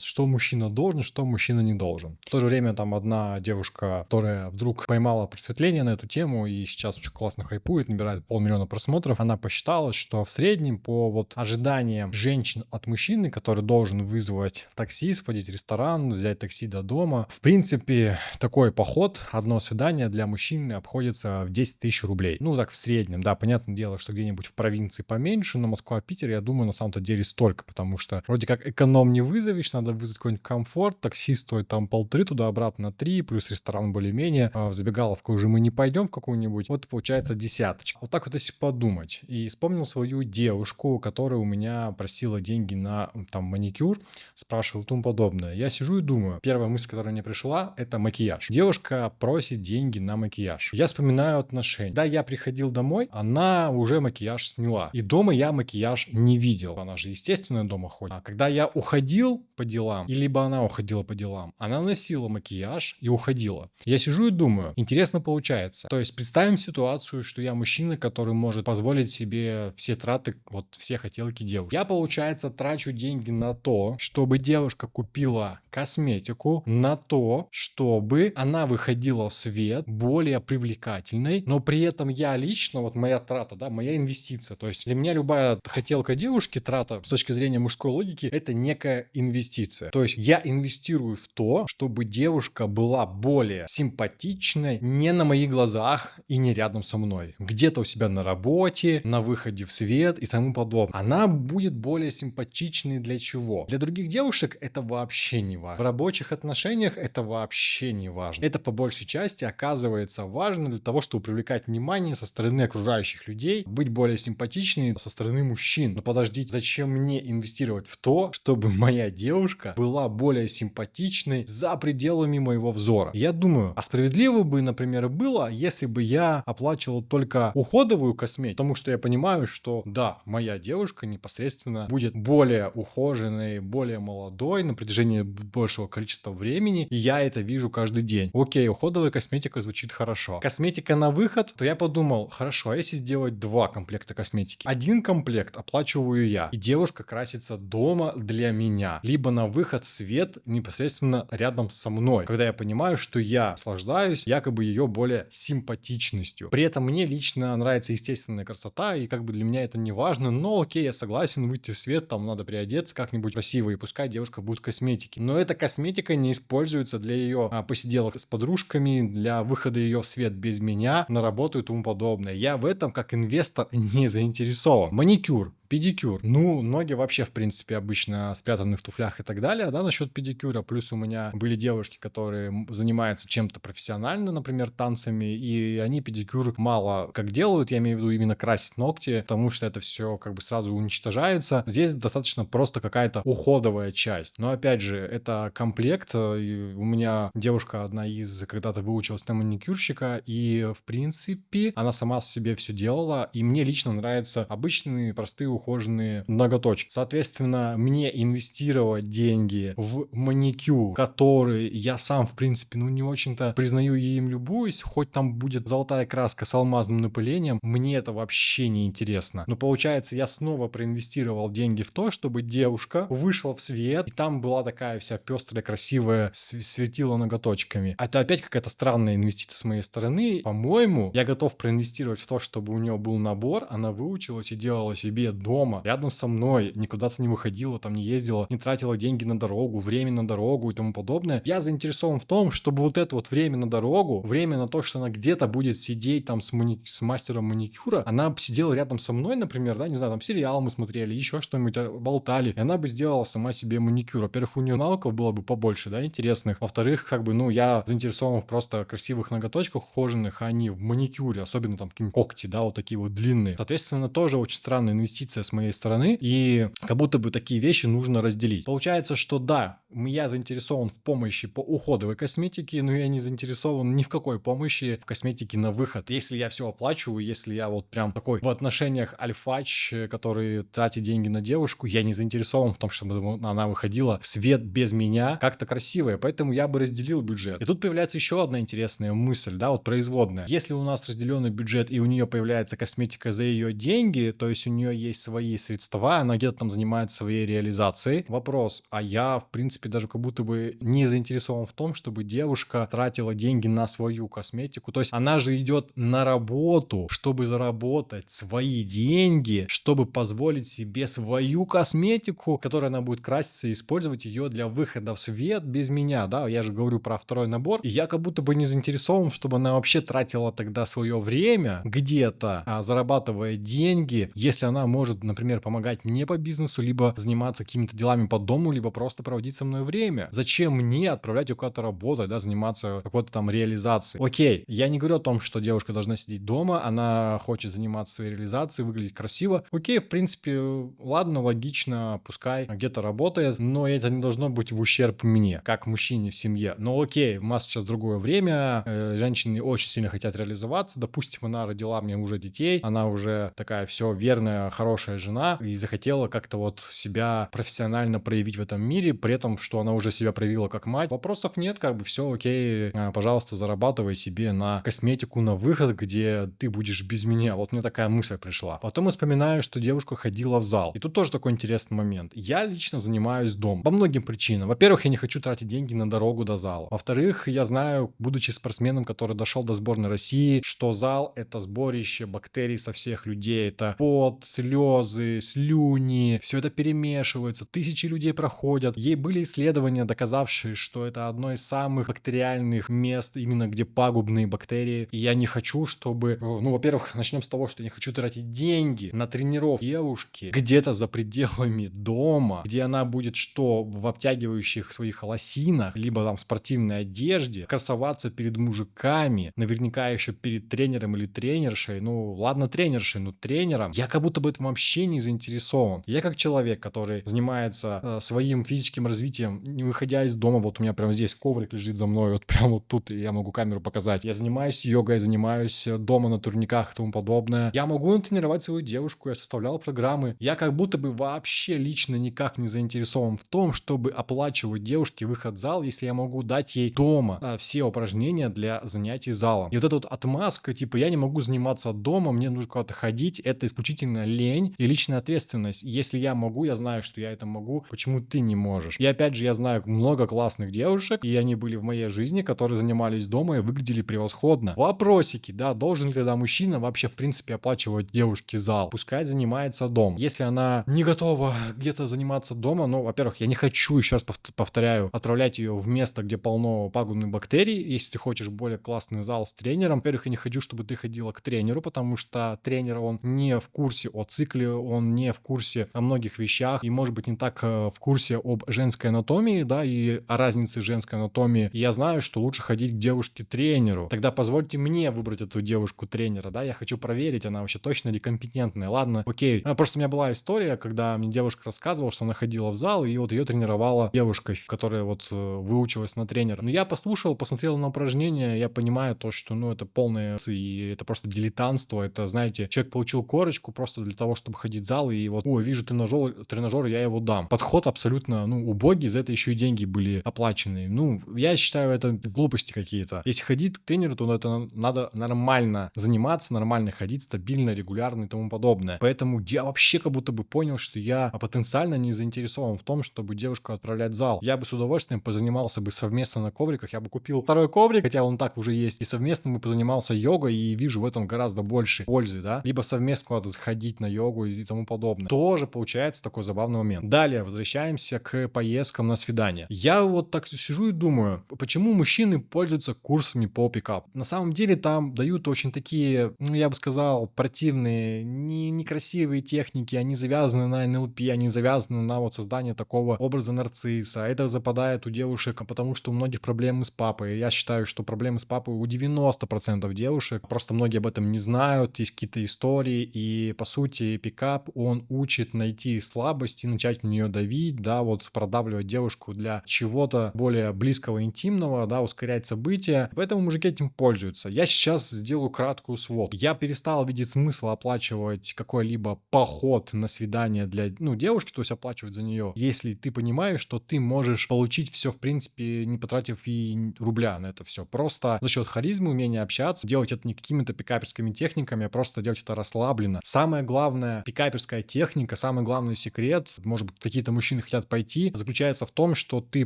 что мужчина должен, что мужчина не должен. В то же время там одна девушка, которая вдруг поймала просветление на эту тему и сейчас очень классно хайпует, набирает 500 000 просмотров, она посчитала, что в среднем по вот ожиданиям женщин от мужчины, который должен вызвать такси, сходить в ресторан, взять такси до дома, в принципе, такой поход, одно свидание для мужчины обходится в 10 000 рублей. Ну, так в среднем, да, понятное дело, что где-нибудь в провинции поменьше, но Москва, Питер, я думаю, на самом-то деле столько, потому что вроде как эконом не вызовешь, надо вызвать какой-нибудь комфорт, такси стоит там 1,5, туда-обратно 3, плюс ресторан более-менее, а в забегаловку уже мы не пойдем в какую-нибудь, вот получается десяточка. Вот так вот если подумать. И вспомнил свою девушку, которая у меня просила деньги на там маникюр, спрашивал и тому подобное. Я сижу и думаю, первая мысль, которая мне пришла, это макияж. Девушка просит деньги на макияж. Я вспоминаю отношения. Да, я приходил домой, она уже макияж сняла. И дома я макияж не видел. Она же, естественно, дома ходит. А когда я уходил по делам, и либо она уходила по делам, она носила макияж и уходила. Я сижу и думаю, интересно получается. То есть представим ситуацию, что я мужчина, который может позволить себе все траты, вот все хотелки девушки. Я, получается, трачу деньги на то, чтобы девушка купила косметику, на то, чтобы она выходила в свет более привлекательной, но при этом я лично, вот моя трата, да, моя инвестиция. То есть для меня любая хотелка девушки, трата с точки зрения мужской логики, это некая инвестиция. То есть я инвестирую в то, чтобы девушка была более симпатичной не на моих глазах и не рядом со мной. Где-то у себя на работе, на выходе в свет и тому подобное. Она будет более симпатичной для чего? Для других девушек это вообще не важно. В рабочих отношениях это вообще не важно. Это по большей части оказывается важно для того, чтобы привлекать внимание со стороны окружающих людей, быть более симпатичной со стороны мужчин. Но подождите, зачем мне инвестировать в то, чтобы моя девушка была более симпатичной за пределами моего взора? Я думаю, а справедливо бы, например, было, если бы я оплачивал только уходовую косметику, потому что я понимаю, что да, моя девушка непосредственно будет более ухоженной, более молодой на протяжении большего количества времени, и я это вижу каждый день. Окей, уходовая косметика звучит хорошо. Косметика на выход, то я подумал, хорошо, а если сделать 2 комплекта косметики? Один комплект оплачиваю я, и девушка красится дома для меня, либо на выход в свет непосредственно рядом со мной, когда я понимаю, что я наслаждаюсь якобы ее более симпатичностью. При этом мне лично нравится естественная красота, и как бы для меня это не важно, но окей, я согласен выйти в свет, там надо приодеться как-нибудь красиво, и пускай девушка будет в косметике. Но эта косметика не используется для ее посиделок с подружками, для выхода ее в свет без меня, на работу и тому подобное. Я в этом как инвестор не заинтересован. Маникюр, педикюр. Ну, ноги вообще, в принципе, обычно спрятаны в туфлях и так далее, да, насчет педикюра. Плюс у меня были девушки, которые занимаются чем-то профессионально, например, танцами, и они педикюр мало как делают, я имею в виду именно красить ногти, потому что это все как бы сразу уничтожается. Здесь достаточно просто какая-то уходовая часть. Но, опять же, это комплект. И у меня девушка одна из когда-то выучилась на маникюрщика, и, в принципе, она сама себе все делала, и мне лично нравятся обычные, простые, ухоженные ноготочки. Соответственно, мне инвестировать деньги в маникюр, который я сам, в принципе, ну не очень-то признаю и им любуюсь, хоть там будет золотая краска с алмазным напылением, мне это вообще не интересно. Но получается, я снова проинвестировал деньги в то, чтобы девушка вышла в свет, и там была такая вся пестрая, красивая, светила ноготочками. Это опять какая-то странная инвестиция с моей стороны. По-моему, я готов проинвестировать в то, чтобы у нее был набор, она выучилась и делала себе дома, рядом со мной, никуда-то не выходила, там не ездила, не тратила деньги на дорогу, время на дорогу и тому подобное. Я заинтересован в том, чтобы вот это вот время на дорогу, время на то, что она где-то будет сидеть там с мастером маникюра, она сидела рядом со мной, например, да, не знаю, там сериал мы смотрели, еще что-нибудь, болтали, и она бы сделала сама себе маникюр. Во-первых, у нее навыков было бы побольше, да, интересных. Во-вторых, как бы, ну, я заинтересован в просто красивых ноготочках ухоженных, а не в маникюре, особенно там какие-нибудь когти, да, вот такие вот длинные. Соответственно, тоже очень странная инвестиция с моей стороны, и как будто бы такие вещи нужно разделить. Получается, что да, я заинтересован в помощи по уходовой косметике, но я не заинтересован ни в какой помощи в косметике на выход. Если я все оплачиваю, если я вот прям такой в отношениях альфач, который тратит деньги на девушку, я не заинтересован в том, чтобы она выходила в свет без меня как-то красивая, поэтому я бы разделил бюджет. И тут появляется еще одна интересная мысль, да, вот производная. Если у нас разделенный бюджет и у нее появляется косметика за ее деньги, то есть у нее есть свои средства, она где-то там занимается своей реализацией. Вопрос, а я, в принципе, принципе, даже как будто бы не заинтересован в том, чтобы девушка тратила деньги на свою косметику. То есть она же идет на работу, чтобы заработать свои деньги, чтобы позволить себе свою косметику, которой она будет краситься и использовать ее для выхода в свет без меня, да, я же говорю про второй набор, и я как будто бы не заинтересован, чтобы она вообще тратила тогда свое время где-то, зарабатывая деньги, если она может, например, помогать мне по бизнесу, либо заниматься какими-то делами по дому, либо просто проводить со мной время. Зачем мне отправлять ее куда-то работать, да, заниматься какой-то там реализацией? Окей, я не говорю о том, что девушка должна сидеть дома, она хочет заниматься своей реализацией, выглядеть красиво. Окей, в принципе, ладно, логично, пускай где-то работает, но это не должно быть в ущерб мне, как мужчине в семье. Но окей, у нас сейчас другое время, женщины очень сильно хотят реализоваться, допустим, она родила мне уже детей, она уже такая все верная, хорошая жена и захотела как-то вот себя профессионально проявить в этом мире, при этом, что она уже себя проявила как мать. Вопросов нет, как бы все окей, пожалуйста, зарабатывай себе на косметику, на выход, где ты будешь без меня. Вот мне такая мысль пришла. Потом я вспоминаю, что девушка ходила в зал. И тут тоже такой интересный момент. Я лично занимаюсь дома по многим причинам. Во-первых, я не хочу тратить деньги на дорогу до зала. Во-вторых, я знаю, будучи спортсменом, который дошел до сборной России, что зал — это сборище бактерий со всех людей. Это пот, слезы, слюни. Все это перемешивается. Тысячи людей проходят. Ей были исследования, доказавшие, что это одно из самых бактериальных мест, именно где пагубные бактерии. И я не хочу, чтобы... Ну, во-первых, начнем с того, что я не хочу тратить деньги на тренировку девушки где-то за пределами дома, где она будет что, в обтягивающих своих лосинах, либо там в спортивной одежде, красоваться перед мужиками, наверняка еще перед тренером или тренершей. Ну, ладно, тренершей, но тренером. Я как будто бы этим вообще не заинтересован. Я как человек, который занимается своим физическим развитием, не выходя из дома, вот у меня прямо здесь коврик лежит за мной, вот прямо вот тут, и я могу камеру показать. Я занимаюсь йогой, занимаюсь дома на турниках и тому подобное. Я могу натренировать свою девушку, я составлял программы. Я как будто бы вообще лично никак не заинтересован в том, чтобы оплачивать девушке выход в зал, если я могу дать ей дома все упражнения для занятий залом. И вот эта вот отмазка, типа, я не могу заниматься дома, мне нужно куда-то ходить, это исключительно лень и личная ответственность. Если я могу, я знаю, что я это могу, почему ты не можешь? И опять же, я знаю много классных девушек, и они были в моей жизни, которые занимались дома и выглядели превосходно. Вопросики, да, должен ли тогда мужчина вообще в принципе оплачивать девушке зал? Пускай занимается дома. Если она не готова где-то заниматься дома, ну, во-первых, я не хочу, еще раз повторяю, отправлять ее в место, где полно пагубных бактерий. Если ты хочешь более классный зал с тренером, во-первых, я не хочу, чтобы ты ходила к тренеру, потому что тренер, он не в курсе о цикле, он не в курсе о многих вещах и, может быть, не так в курсе об женской анатомии, да, и о разнице женской анатомии. И я знаю, что лучше ходить к девушке-тренеру. Тогда позвольте мне выбрать эту девушку-тренера, да, я хочу проверить, она вообще точно ли компетентная. Ладно, окей. Просто у меня была история, когда мне девушка рассказывала, что она ходила в зал, и вот ее тренировала девушка, которая вот выучилась на тренера. Но я послушал, посмотрел на упражнения, я понимаю то, что, ну, это полное, и это просто дилетантство, это, знаете, человек получил корочку просто для того, чтобы ходить в зал, и вот, ой, вижу тренажер, я его дам. Подход абсолютно, ну, убогий, за это еще и деньги были оплачены. Ну, я считаю, это глупости какие-то. Если ходить к тренеру, то это надо нормально заниматься, нормально ходить, стабильно, регулярно и тому подобное. Поэтому я вообще как будто бы понял, что я потенциально не заинтересован в том, чтобы девушку отправлять в зал. Я бы с удовольствием позанимался бы совместно на ковриках, я бы купил второй коврик, хотя он так уже есть, и совместно бы позанимался йогой, и вижу в этом гораздо больше пользы, да, либо совместно куда-то заходить на йогу и тому подобное. Тоже получается такой забавный момент. Далее возвращаемся к поездкам на свидание. Я вот так сижу и думаю, почему мужчины пользуются курсами по пикапу? На самом деле там дают очень такие, ну, я бы сказал, противные, некрасивые техники, они завязаны на НЛП, они завязаны на вот создание такого образа нарцисса. Это западает у девушек, потому что у многих проблемы с папой. Я считаю, что проблемы с папой у 90% девушек, просто многие об этом не знают, есть какие-то истории, и по сути пикап, он учит найти слабость и начать в нее давить, да, вот продавливать девушку для чего-то более близкого, интимного, да, ускорять события. Поэтому мужики этим пользуются. Я сейчас сделаю краткую сводку. Я перестал видеть смысл оплачивать какой-либо поход на свидание для, ну, девушки, то есть оплачивать за нее, если ты понимаешь, что ты можешь получить все, в принципе, не потратив и рубля на это все. Просто за счет харизмы, умения общаться, делать это не какими-то пикаперскими техниками, а просто делать это расслабленно. Самое главное, пикаперская техника, самый главный секрет, может быть, какие-то мужчины хотят пойти, заключается заключается в том, что ты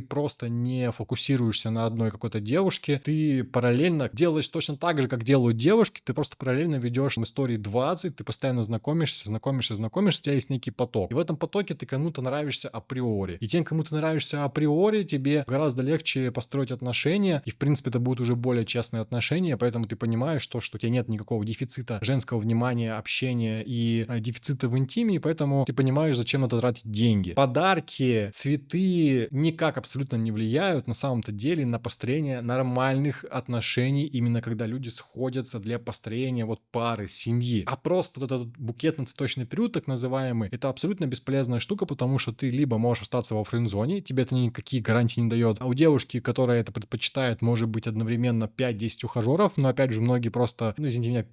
просто не фокусируешься на одной какой-то девушке, ты параллельно делаешь точно так же, как делают девушки, ты просто параллельно ведешь истории 20, ты постоянно знакомишься, у тебя есть некий поток. И в этом потоке ты кому-то нравишься априори. И тем, кому ты нравишься априори, тебе гораздо легче построить отношения, и в принципе это будут уже более честные отношения, поэтому ты понимаешь то, что у тебя нет никакого дефицита женского внимания, общения и дефицита в интиме, и поэтому ты понимаешь, зачем надо тратить деньги. Подарки, цветы никак абсолютно не влияют на самом-то деле на построение нормальных отношений, именно когда люди сходятся для построения вот пары, семьи. А просто вот этот букетно-цветочный период, так называемый, это абсолютно бесполезная штука, потому что ты либо можешь остаться во френд-зоне, тебе это никакие гарантии не дает, а у девушки, которая это предпочитает, может быть одновременно 5-10 ухажеров, но опять же многие просто, ну извините меня,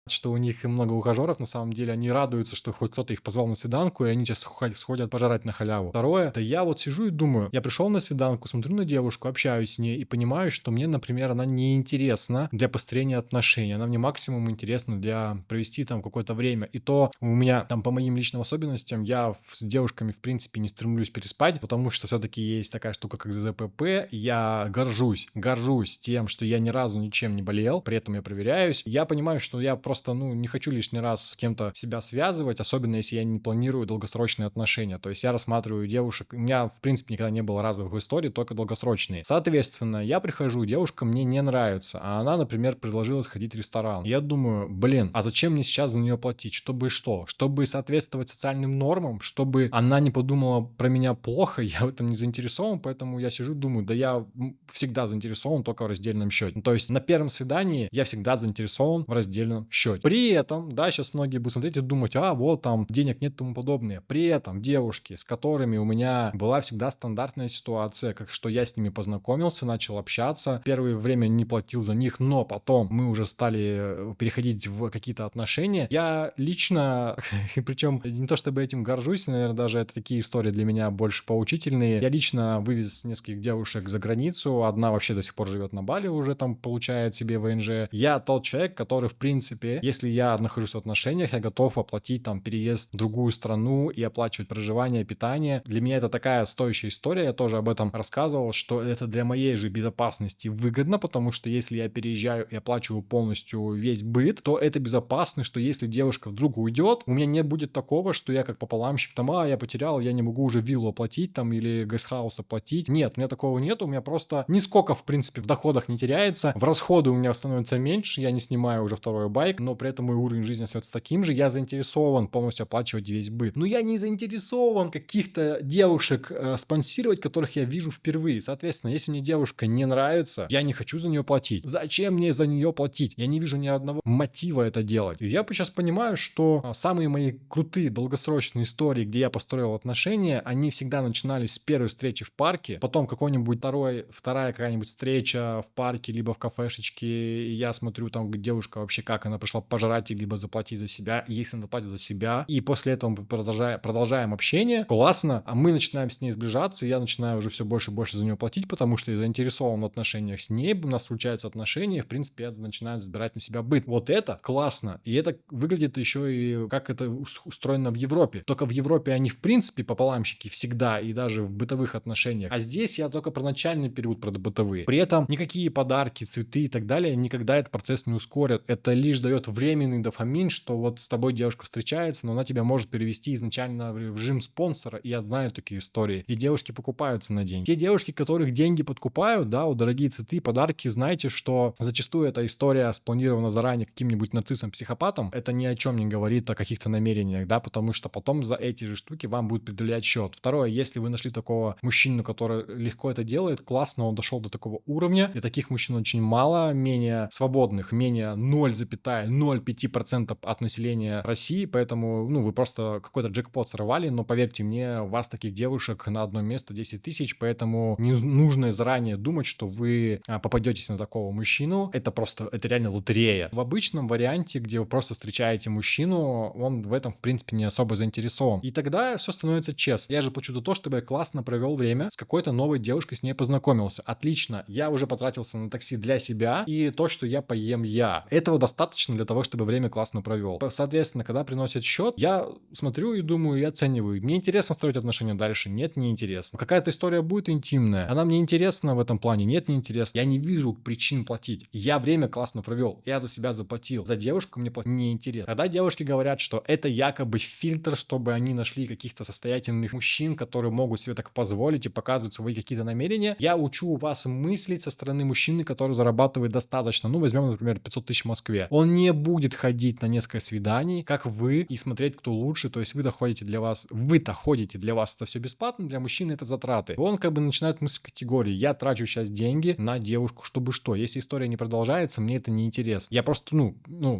что у них много ухажеров, на самом деле они радуются, что хоть кто-то их позвал на свиданку, и они сейчас сходят пожрать на халяву. Второе, да я вот сижу и думаю, я пришел на свиданку, смотрю на девушку, общаюсь с ней и понимаю, что мне, например, она не интересна для построения отношений, она мне максимум интересна для провести там какое-то время. И то у меня там по моим личным особенностям я с девушками в принципе не стремлюсь переспать, потому что все-таки есть такая штука, как ЗПП. Я горжусь тем, что я ни разу ничем не болел, при этом я проверяюсь. Я понимаю, что я просто не хочу лишний раз с кем-то себя связывать, особенно если я не планирую долгосрочные отношения. То есть я рассматриваю девушек, у меня в принципе никогда не было разовых историй, только долгосрочные. Соответственно, я прихожу, девушка мне не нравится, а она, например, предложила сходить в ресторан. Я думаю, блин, а зачем мне сейчас за нее платить? Чтобы что? Чтобы соответствовать социальным нормам, чтобы она не подумала про меня плохо, я в этом не заинтересован, поэтому я сижу, думаю, да я всегда заинтересован только в раздельном счете. То есть на первом свидании я всегда заинтересован в раздельном счете. При этом, да, сейчас многие будут смотреть и думать, вот там денег нет и тому подобное. При этом девушки, с которыми у меня была всегда стандартная ситуация, как что я с ними познакомился, начал общаться, первое время не платил за них, но потом мы уже стали переходить в какие-то отношения. Я лично, причем не то чтобы этим горжусь, наверное, даже это такие истории для меня больше поучительные. Я лично вывез нескольких девушек за границу, одна вообще до сих пор живет на Бали, уже там получает себе ВНЖ. Я тот человек, который в принципе, если я нахожусь в отношениях, я готов оплатить там переезд в другую страну и оплачивать проживание, питание. Для меня это такая стоящая история, я тоже об этом рассказывал, что это для моей же безопасности выгодно, потому что если я переезжаю и оплачиваю полностью весь быт, то это безопасно, что если девушка вдруг уйдет, у меня не будет такого, что я как пополамщик там, я потерял, я не могу уже виллу оплатить там или гестхаус оплатить. Нет, у меня такого нет, у меня просто нисколько в принципе в доходах не теряется, в расходы у меня становится меньше, я не снимаю уже второй байк, но при этом мой уровень жизни остается таким же, я заинтересован полностью оплачивать весь быт. Но я не заинтересован каких-то девушек спонсировать, которых я вижу впервые. Соответственно, если мне девушка не нравится, я не хочу за нее платить. Зачем мне за нее платить? Я не вижу ни одного мотива это делать. И я сейчас понимаю, что самые мои крутые долгосрочные истории, где я построил отношения, они всегда начинались с первой встречи в парке, потом какой-нибудь вторая какая-нибудь встреча в парке, либо в кафешечке, и я смотрю там девушка вообще, как она пришла пожрать, либо заплатить за себя, и если она платит за себя, и после этого мы продолжаем общение, классно, а мы начинаем с ней сближаться, и я начинаю уже все больше и больше за нее платить, потому что я заинтересован в отношениях с ней, у нас случаются отношения, и, в принципе, я начинаю забирать на себя быт. Вот это классно, и это выглядит еще и как это устроено в Европе. Только в Европе они, в принципе, пополамщики всегда, и даже в бытовых отношениях, а здесь я только про начальный период, про бытовые. При этом никакие подарки, цветы и так далее никогда этот процесс не ускорят. Это лишь дает временный дофамин, что вот с тобой девушка встречается, но она тебя может перевести изначально в режим спонсора, и я знаю такие истории. И девушки покупаются на деньги. Те девушки, которых деньги подкупают, да, вот дорогие цветы, подарки, знаете, что зачастую эта история спланирована заранее каким-нибудь нарциссом-психопатом, это ни о чем не говорит о каких-то намерениях, да, потому что потом за эти же штуки вам будет предъявлять счет. Второе, если вы нашли такого мужчину, который легко это делает, классно, он дошел до такого уровня, и таких мужчин очень мало, менее свободных, менее 0,05% от населения России, поэтому, вы просто какой-то джекпот сорвали, но поверьте мне, у вас таких девушек на одно место 10 тысяч, поэтому не нужно заранее думать, что вы попадетесь на такого мужчину, это реально лотерея. В обычном варианте, где вы просто встречаете мужчину, он в этом, в принципе, не особо заинтересован. И тогда все становится честно. Я же плачу за то, чтобы я классно провел время с какой-то новой девушкой, с ней познакомился. Отлично, я уже потратился на такси для себя и то, что я поем я. Этого достаточно для того, чтобы время классно провел. Соответственно, когда приносят счет, я смотрю и думаю, и оцениваю. Мне интересно строить отношения дальше? Нет, не интересно. Какая-то история будет интимная? Она мне интересна в этом плане? Нет, не интересно. Я не вижу причин платить. Я время классно провел. Я за себя заплатил. За девушку мне платить не интересно. Когда девушки говорят, что это якобы фильтр, чтобы они нашли каких-то состоятельных мужчин, которые могут себе так позволить и показывают свои какие-то намерения, я учу вас мыслить со стороны мужчины, который зарабатывает достаточно. Ну, возьмем, например, 500 тысяч в Москве. Он не будет ходить на несколько свиданий, как вы, и смотреть, кто лучше. То есть вы-то ходите для вас это все бесплатно, для мужчины это затраты. Он как бы начинает мысль категории: я трачу сейчас деньги на девушку, чтобы что? Если история не продолжается, мне это не интересно. Я просто,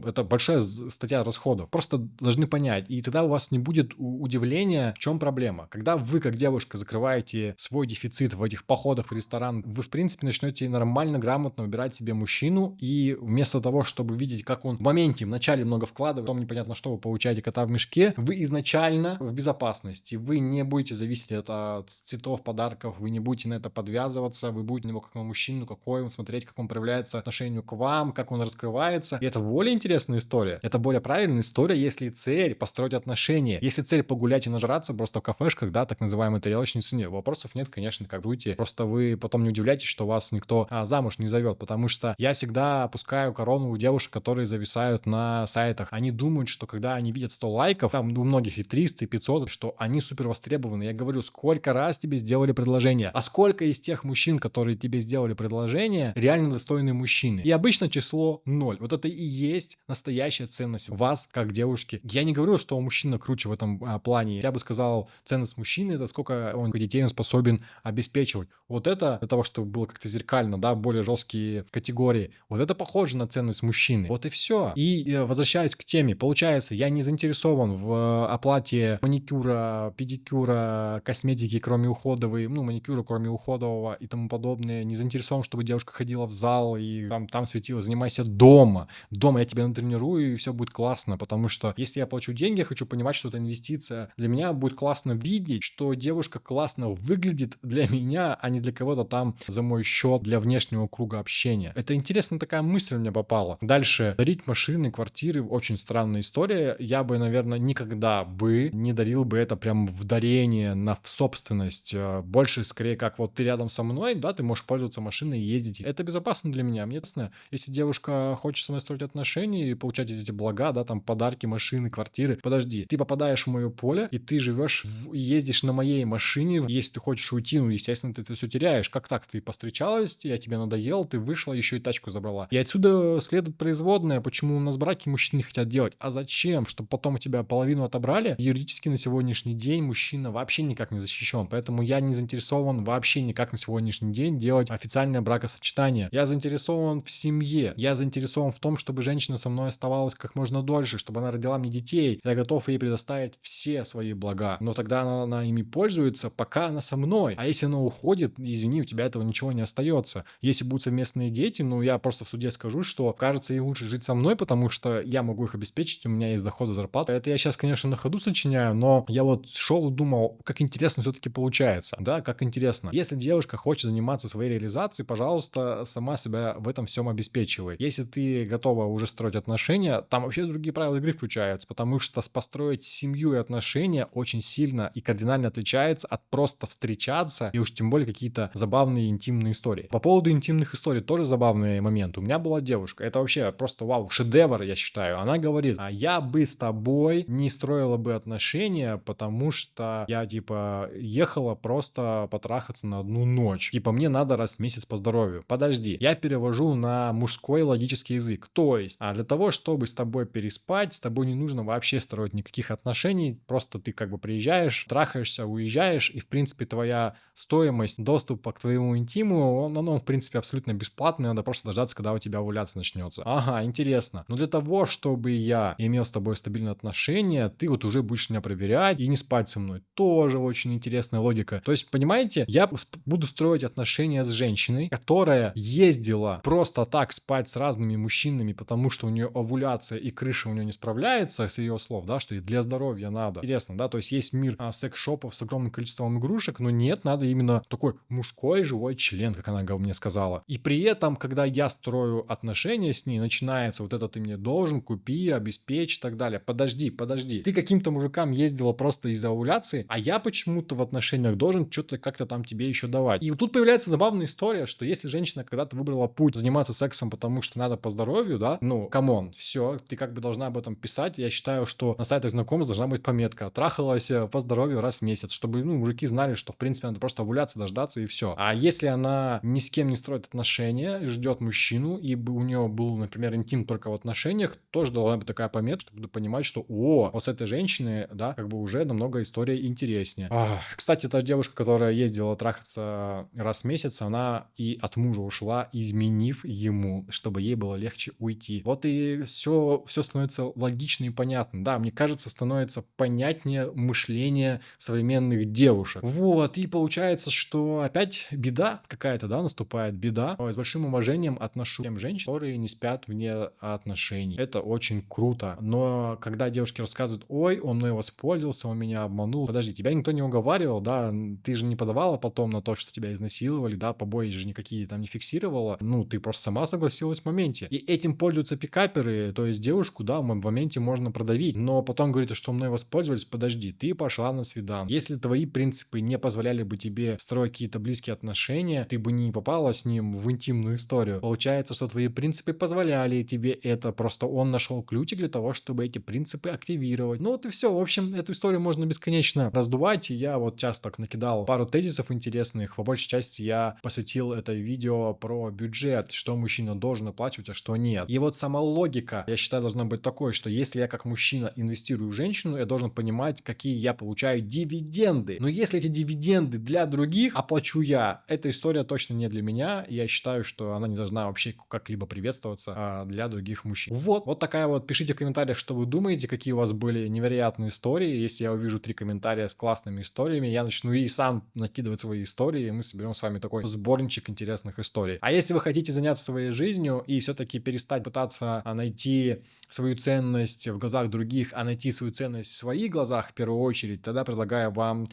это большая статья расходов. Просто должны понять. И тогда у вас не будет удивления, в чем проблема. Когда вы, как девушка, закрываете свой дефицит в этих походах в ресторан, вы, в принципе, начнете нормально, грамотно выбирать себе мужчину, и вместо того, чтобы видеть, как он в моменте, в начале много вкладывает, потом непонятно что, вы получаете кота в мешке, вы изначально в безопасности. Вы не будете зависеть от цветов, подарков, вы не будете на это подвязываться, вы будете на него как на мужчину, какой он, смотреть, как он проявляется по отношению к вам, как он раскрывается. И это более интересная история. Это более правильная история, если цель построить отношения. Если цель погулять и нажраться просто в кафешках, да, так называемой тарелочной цене, вопросов нет, конечно, как будете. Просто вы потом не удивляйтесь, что вас никто замуж не зовет, потому что я всегда опускаю корону у девушек, которые зависают на сайтах. Они думают, что когда они видят 100 лайков, там у многих и 300, и 500, что они супер востребованы. Я говорю, сколько раз тебе сделали предложение, а сколько из тех мужчин, которые тебе сделали предложение, реально достойные мужчины. И обычно число 0. Вот это и есть настоящая ценность вас, как девушки. Я не говорю, что мужчина круче в этом плане. Я бы сказал, ценность мужчины — это сколько он детей он способен обеспечивать. Вот это, для того, чтобы было как-то зеркально, да, более жесткие категории, вот это похоже на ценность мужчины. Вот и все. И возвращаясь к теме, получается, я не заинтересован в оплате маникюра, педикюра, косметики, кроме уходовой, маникюра, кроме уходового и тому подобное. Не заинтересован, чтобы девушка ходила в зал и там светила. Занимайся дома. Дома я тебя натренирую, и все будет классно, потому что если я плачу деньги, я хочу понимать, что это инвестиция. Для меня будет классно видеть, что девушка классно выглядит для меня, а не для кого-то там за мой счет, для внешнего круга общения. Это интересная такая мысль мне попала. Дальше. Дарить машины, квартиры — очень странная история. Я бы, наверное, никогда бы не дарил бы это прям в дарение, в собственность. Больше, скорее, как вот ты рядом со мной, да, ты можешь пользоваться машиной и ездить. Это безопасно для меня. Мне ясно, если девушка хочет со мной строить отношения и получать эти блага, да, там подарки, машины, квартиры. Подожди, ты попадаешь в мое поле, и ты живешь, ездишь на моей машине. Если ты хочешь уйти, естественно, ты это все теряешь. Как так? Ты повстречалась, я тебе надоел, ты вышла, еще и тачку забрала. И отсюда следует производная, почему у нас браки мужчины не хотят делать. А зачем? Чтобы потом у тебя половину отобрали? Юридически на сегодняшний день мужчина вообще никак не защищен. Поэтому я не заинтересован вообще никак на сегодняшний день делать официальное бракосочетание. Я заинтересован в семье. Я заинтересован в том, чтобы женщина со мной оставалась как можно дольше, чтобы она родила мне детей. Я готов ей предоставить все свои блага. Но тогда она ими пользуется, пока она со мной. А если она уходит, извини, у тебя этого ничего не остается. Если будут совместные дети, я просто в суде скажу, что, кажется, ей лучше жить со мной, потому что я могу их обеспечить, у меня есть доход и зарплата. Это я сейчас, конечно, на ходу сочиняю, но я вот шел и думал, как интересно все-таки получается. Да, как интересно. Если девушка хочет заниматься своей реализацией, пожалуйста, сама себя в этом всем обеспечивай. Если ты готова уже строить отношения, там вообще другие правила игры включаются, потому что построить семью и отношения очень сильно и кардинально отличается от просто встречаться и уж тем более какие-то забавные интимные истории. По поводу интимных историй тоже забавный момент. У меня была девушка, это вообще просто вау, шедевр, я считаю. Она говорит, я бы с тобой не строила бы отношения, потому что я ехала просто потрахаться на одну ночь. Мне надо раз в месяц по здоровью. Подожди, я перевожу на мужской логический язык. То есть, для того, чтобы с тобой переспать, с тобой не нужно вообще строить никаких отношений, просто ты приезжаешь, трахаешься, уезжаешь, и в принципе твоя стоимость доступа к твоему интиму, он в принципе абсолютно бесплатный, надо просто дождаться, когда у тебя овуляция начнется. Ага, интересно. Но для того, чтобы я имел с тобой стабильные отношения, ты уже будешь меня проверять и не спать со мной. Тоже очень интересная логика. То есть, понимаете, я буду строить отношения с женщиной, которая ездила просто так спать с разными мужчинами, потому что у нее овуляция и крыша у нее не справляется, с ее слов, да, что и для здоровья надо. Интересно, да, то есть есть мир секс-шопов с огромным количеством игрушек, но нет, надо именно такой мужской живой член, как она мне сказала. И при этом, когда я строю отношения с ней, начинается вот это ты мне должен, купи, обеспечь и так далее. Подожди, подожди. Ты каким-то мужикам ездила просто из-за овуляции, а я почему-то в отношениях должен что-то как-то там тебе еще давать. И вот тут появляется забавная история, что если женщина когда-то выбрала путь заниматься сексом, потому что надо по здоровью, да, ну, камон, все, ты как бы должна об этом писать. Я считаю, что на сайтах знакомств должна быть пометка: трахалась по здоровью раз в месяц, чтобы, ну, мужики знали, что, в принципе, надо просто овуляции дождаться и все. А если она ни с кем не строит отношения, ждет мужчину, и бы у нее был, например, интим только в отношениях, тоже должна быть такая пометка, чтобы понимать, что, о, вот с этой женщиной, да, как бы уже намного история интереснее. Кстати, та девушка, которая ездила трахаться раз в месяц, она и от мужа ушла, изменив ему, чтобы ей было легче уйти. Вот и все становится логично и понятно. Да, мне кажется, становится понятнее мышление современных девушек. Вот, и получается, что опять беда какая-то, да, наступает беда. С большим уважением отношу к тем женщинам, которые не спят вне отношений. Это очень круто. Но когда девушки рассказывают: ой, он мной воспользовался, он меня обманул. Подожди, тебя никто не уговаривал, да? Ты же не подавала потом на то, что тебя изнасиловали, да? Побои же никакие там не фиксировала. Ну, ты просто сама согласилась в моменте. И этим пользуются пикаперы, то есть девушку, да, в моменте можно продавить. Но потом говорит, что мной воспользовались. Подожди, ты пошла на свидание. Если твои принципы не позволяли бы тебе строить какие-то близкие отношения, ты бы не попала с ним в интимную историю. Получается, что твои принципы позволяли тебе это, просто он нашел ключик для того, чтобы эти принципы активировать. Ну вот и все. В общем, эту историю можно бесконечно раздувать, и я вот сейчас так накидал пару тезисов интересных. По большей части я посвятил это видео про бюджет, что мужчина должен оплачивать, а что нет. И вот сама логика, я считаю, должна быть такой, что если я как мужчина инвестирую в женщину, я должен понимать, какие я получаю дивиденды. Но если эти дивиденды для других оплачу я, эта история точно не для меня. И я считаю, что она не должна вообще как-либо приветствоваться для других мужчин. Вот такая вот. Пишите в комментариях, что вы думаете, какие у вас были невероятные истории. Если я увижу 3 комментария с классными историями, я начну и сам накидывать свои истории, и мы соберем с вами такой сборничек интересных историй. А если вы хотите заняться своей жизнью и все-таки перестать пытаться найти свою ценность в глазах других, а найти свою ценность в своих глазах в первую очередь, тогда предлагаю вам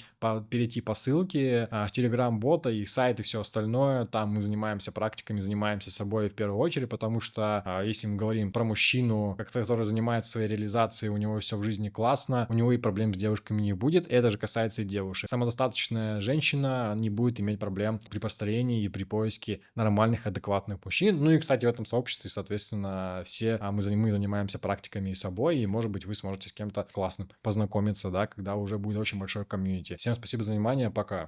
перейти по ссылке в Telegram-бота и сайт и все остальное. Там мы занимаемся практиками, занимаемся собой в первую очередь, потому что если мы говорим про мужчину, который занимается своей реализацией, у него все в жизни классно, у него и проблем с девушками не будет. Это же касается и девушек. Самодостаточная женщина не будет иметь проблем при построении и при поиске нормальных, адекватных мужчин. Ну и, кстати, в этом сообществе, соответственно, все мы занимаемся практиками и собой, и, может быть, вы сможете с кем-то классным познакомиться, да, когда уже будет очень большое комьюнити. Всем спасибо за внимание, пока.